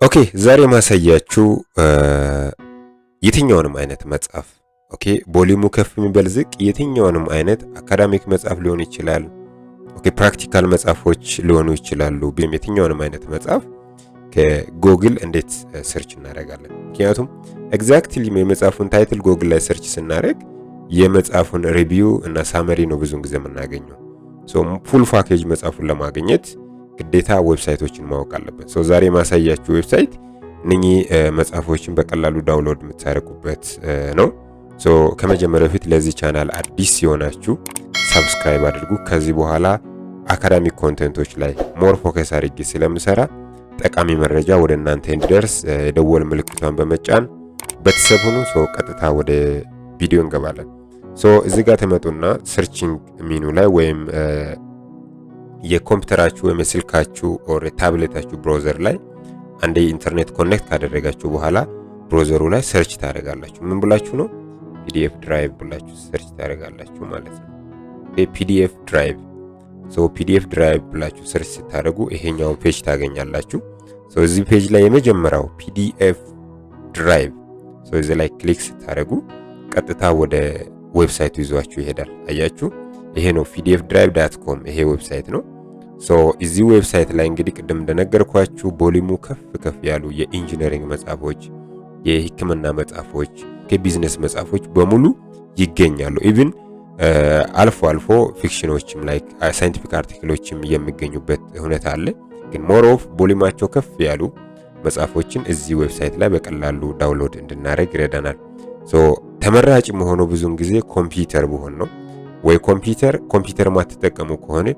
ኦኬ ዛሬ ማሳያችሁ የትኛውንም አይነት መጽሐፍ ኦኬ ቮሊዩሙ ከፍ የሚበል ዝቅ የትኛውንም አይነት አካዳሚክ መጽሐፍ ሊሆን ይችላል። ኦኬ ፕራክቲካል መጽሐፎች ሊሆኑ ይችላሉ። የትኛውንም አይነት መጽሐፍ ከጎግል እንዴት ሰርች እናደርጋለን? ምክንያቱም ኤግዛክትሊ የመጽሐፉን ታይትል ጎግል ላይ ሰርች ስናደርግ የመጽሐፉን ሪቪው እና ሳመሪ ነው ብዙውን ጊዜ የምናገኘው። ሶ ፉል ፓኬጅ መጽሐፉን ለማግኘት ግዴታ ዌብሳይቶችን ማወቅ አለብን። ሶ ዛሬ ማሳያችሁ ዌብሳይት እነኚህ መጽሐፎችን በቀላሉ ዳውንሎድ የምታደርጉበት ነው። ሶ ከመጀመሪያው በፊት ለዚህ ቻናል አዲስ ሲሆናችሁ ሰብስክራይብ አድርጉ። ከዚህ በኋላ አካዳሚክ ኮንቴንቶች ላይ ሞር ፎከስ አድርጌ ስለምሰራ ጠቃሚ መረጃ ወደ እናንተ እንዲደርስ የደወል ምልክቷን በመጫን ቤተሰብ ሁኑ። ሶ ቀጥታ ወደ ቪዲዮ እንገባለን። ሶ እዚህ ጋር ተመጡና ሰርቺንግ ሚኑ ላይ ወይም የኮምፒውተራችሁ ወይም የስልካችሁ ኦር ታብሌታችሁ ብራውዘር ላይ አንዴ ኢንተርኔት ኮኔክት ካደረጋችሁ በኋላ ብራውዘሩ ላይ ሰርች ታደርጋላችሁ። ምን ብላችሁ ነው? ፒዲኤፍ ድራይቭ ብላችሁ ሰርች ታደርጋላችሁ ማለት ነው። ፒዲኤፍ ድራይቭ። ሶ ፒዲኤፍ ድራይቭ ብላችሁ ሰርች ስታደርጉ ይሄኛውን ፔጅ ታገኛላችሁ። ሶ እዚህ ፔጅ ላይ የመጀመሪያው ፒዲኤፍ ድራይቭ። ሶ እዚህ ላይ ክሊክ ስታደርጉ ቀጥታ ወደ ዌብሳይቱ ይዟችሁ ይሄዳል። አያችሁ? ይሄ ነው pdfdrive.com ይሄ ዌብሳይት ነው። ሶ እዚህ ዌብሳይት ላይ እንግዲህ ቅድም እንደነገርኳችሁ ቮሊዩሙ ከፍ ያሉ የኢንጂነሪንግ መጽሐፎች፣ የሕክምና መጽሐፎች፣ የቢዝነስ መጽሐፎች በሙሉ ይገኛሉ። ኢቭን አልፎ አልፎ ፊክሽኖችም ላይክ ሳይንቲፊክ አርቲክሎችም የሚገኙበት ሁኔታ አለ። ግን ሞር ኦፍ ቮሊዩማቸው ከፍ ያሉ መጽሐፎችን እዚህ ዌብሳይት ላይ በቀላሉ ዳውንሎድ እንድናደርግ ይረዳናል። ሶ ተመራጭ መሆነው ብዙውን ጊዜ ኮምፒውተር ቢሆን ነው ወይ ኮምፒውተር ማትጠቀሙ ከሆነ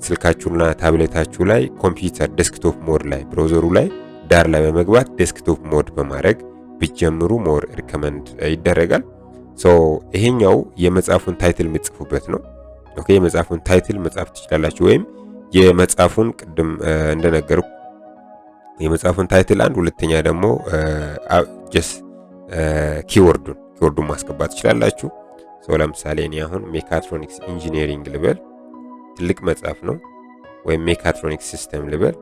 ስልካችሁና ታብሌታችሁ ላይ ኮምፒውተር ዴስክቶፕ ሞድ ላይ ብራውዘሩ ላይ ዳር ላይ በመግባት ዴስክቶፕ ሞድ በማድረግ ቢጀምሩ ሞር ሪከመንድ ይደረጋል። ሶ ይሄኛው የመጽሐፉን ታይትል የምትጽፉበት ነው። ኦኬ የመጽሐፉን ታይትል መጻፍ ትችላላችሁ፣ ወይም የመጽሐፉን ቅድም እንደነገርኩ የመጽሐፉን ታይትል አንድ፣ ሁለተኛ ደግሞ ጀስ ኪወርዱን ማስገባት ትችላላችሁ። ሶ ለምሳሌ እኔ አሁን ሜካትሮኒክስ ኢንጂነሪንግ ልበል፣ ትልቅ መጽሐፍ ነው። ወይም ሜካትሮኒክስ ሲስተም ልበል።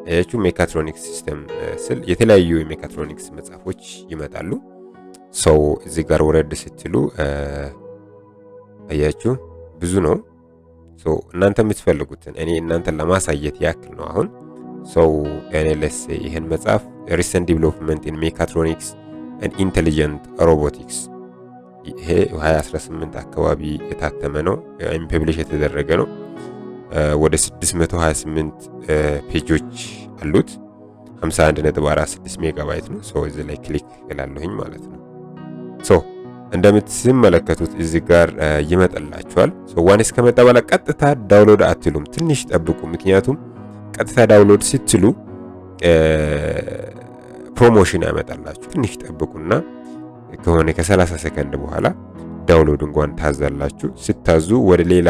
አያችሁ ሜካትሮኒክስ ሲስተም ስል የተለያዩ የሜካትሮኒክስ መጽሐፎች ይመጣሉ። ሶ እዚህ ጋር ወረድ ስትሉ አያችሁ ብዙ ነው። ሶ እናንተ የምትፈልጉትን እኔ እናንተን ለማሳየት ያክል ነው። አሁን ሶ እኔ ለስ ይሄን መጽሐፍ ሪሰንት ዲቨሎፕመንት ኢን ሜካትሮኒክስ and intelligent robotics ይሄ 2018 አካባቢ የታተመ ነው፣ ፐብሊሽ የተደረገ ነው። ወደ 628 ፔጆች አሉት። 51.46 ሜጋባይት ነው። ሶ እዚህ ላይ ክሊክ እላለሁኝ ማለት ነው። ሶ እንደምትመለከቱት እዚህ ጋር ይመጣላችኋል። ሶ ዋንስ ከመጣ በኋላ ቀጥታ ዳውንሎድ አትሉም፣ ትንሽ ጠብቁ። ምክንያቱም ቀጥታ ዳውንሎድ ስትሉ ፕሮሞሽን ያመጣላችሁ። ትንሽ ጠብቁና ከሆነ ከ30 ሰከንድ በኋላ ዳውንሎድ እንኳን ታዛላችሁ። ስታዙ ወደ ሌላ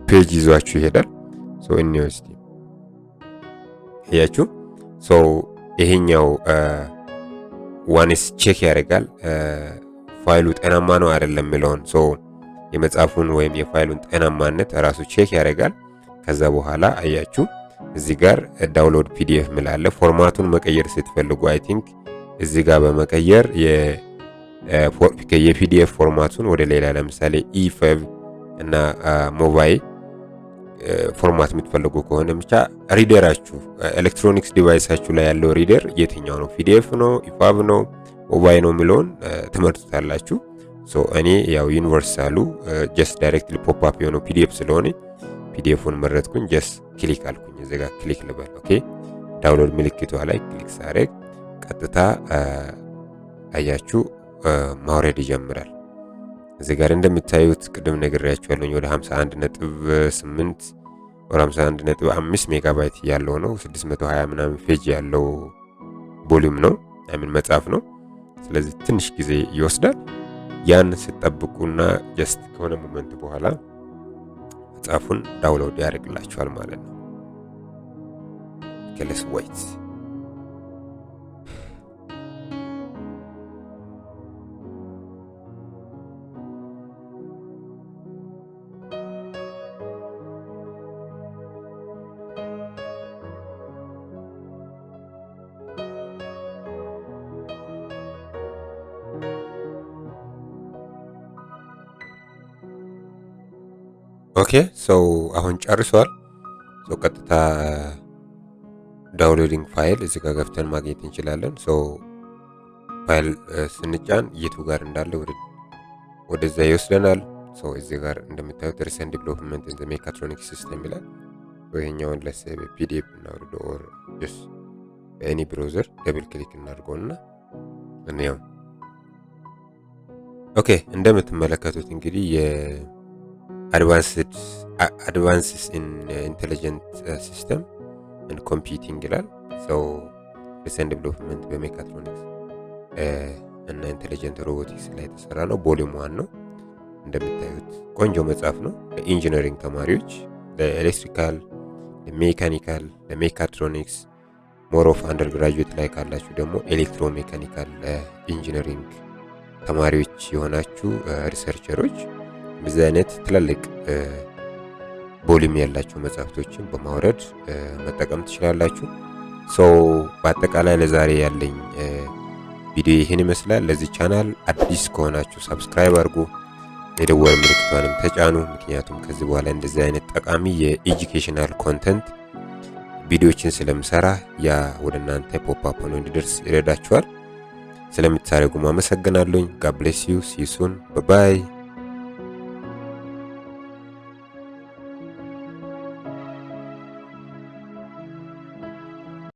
ፔጅ ይዟችሁ ይሄዳል። ሶ ዩኒቨርሲቲ ያያችሁ። ሶ ይሄኛው ዋንስ ቼክ ያደርጋል ፋይሉ ጤናማ ነው አይደለም የሚለውን። ሶ የመጽሐፉን ወይም የፋይሉን ጤናማነት ራሱ ቼክ ያደርጋል። ከዛ በኋላ አያችሁ እዚህ ጋር ዳውንሎድ ፒዲኤፍምላለ። ፎርማቱን መቀየር ስትፈልጉ አይ ቲንክ እዚህ ጋር በመቀየር የፒዲኤፍ ፎርማቱን ወደ ሌላ ለምሳሌ ኢፈብ እና ሞባይል ፎርማት የምትፈልጉ ከሆነ ብቻ ሪደራችሁ ኤሌክትሮኒክስ ዲቫይሳችሁ ላይ ያለው ሪደር የትኛው ነው፣ ፒዲኤፍ ነው፣ ኢፋብ ነው፣ ሞባይል ነው የሚለውን ትመርጡታላችሁ። ሶ እኔ ያው ዩኒቨርሳሉ ጀስት ዳይሬክትሊ ፖፕ አፕ የሆነው ፒዲኤፍ ስለሆነ ፒዲኤፉን መረጥኩኝ። ጀስት ክሊክ አልኩኝ። እዚህ ጋር ክሊክ ልበል። ኦኬ ዳውንሎድ ምልክቷ ላይ ክሊክ ሳደርግ ቀጥታ አያችሁ ማውረድ ይጀምራል። እዚህ ጋር እንደምታዩት ቅድም ነግሬያችኋለሁ ወደ 51.8 ወደ 51.5 ሜጋባይት ያለው ነው። 620 ምናምን ፔጅ ያለው ቮሊዩም ነው፣ መጽሐፍ ነው። ስለዚህ ትንሽ ጊዜ ይወስዳል። ያን ስትጠብቁና ጀስት ከሆነ ሞመንት በኋላ መጽሐፉን ዳውንሎድ ያደርግላችኋል ማለት ነው። let's wait። ኦኬ ሰው አሁን ጨርሷል። ሰው ቀጥታ ዳውንሎዲንግ ፋይል እዚህ ጋር ገብተን ማግኘት እንችላለን። ሰው ፋይል ስንጫን የቱ ጋር እንዳለ ወደዛ ይወስደናል። ሰው እዚህ ጋር እንደምታዩት ሪሰንት ዲቨሎፕመንት ኢን ዘ ሜካትሮኒክስ ሲስተም ይላል። ይሄኛውን ለሰብ ፒዲኤፍ እናውርዶ ኦር ጀስ በኤኒ ብራውዘር ደብል ክሊክ እናድርገውና እንየው። ኦኬ እንደምትመለከቱት እንግዲህ የአድቫንስስ ኢን ኢንተለጀንት ሲስተም ኤንድ ኮምፒውቲንግ ይላል። ሰው ሪሰንት ዲቨሎፕመንት በሜካትሮኒክስ እና ኢንተለጀንት ሮቦቲክስ ላይ የተሰራ ነው። ቮሊዩም 1 ነው። እንደምታዩት ቆንጆ መጽሐፍ ነው ለኢንጂነሪንግ ተማሪዎች፣ ለኤሌክትሪካል፣ ለሜካኒካል፣ ለሜካትሮኒክስ ሞር ኦፍ አንደርግራጁዌት ላይ ካላችሁ ደግሞ ኤሌክትሮሜካኒካል ኢንጂነሪንግ ተማሪዎች የሆናችሁ ሪሰርቸሮች በዚህ አይነት ትላልቅ ቮሊዩም ያላቸው መጽሐፍቶችን በማውረድ መጠቀም ትችላላችሁ። ሶ በአጠቃላይ ለዛሬ ያለኝ ቪዲዮ ይህን ይመስላል። ለዚህ ቻናል አዲስ ከሆናችሁ ሰብስክራይብ አድርጉ፣ የደወል ምልክቷንም ተጫኑ። ምክንያቱም ከዚህ በኋላ እንደዚህ አይነት ጠቃሚ የኤጁኬሽናል ኮንተንት ቪዲዮችን ስለምሰራ ያ ወደ እናንተ ፖፕ አፕ ሆኖ እንዲደርስ ይረዳችኋል። ስለምታደርጉ አመሰግናለሁ። ጋድ ብሌስ ዩ ሲ ዩ ሱን ባይ ባይ።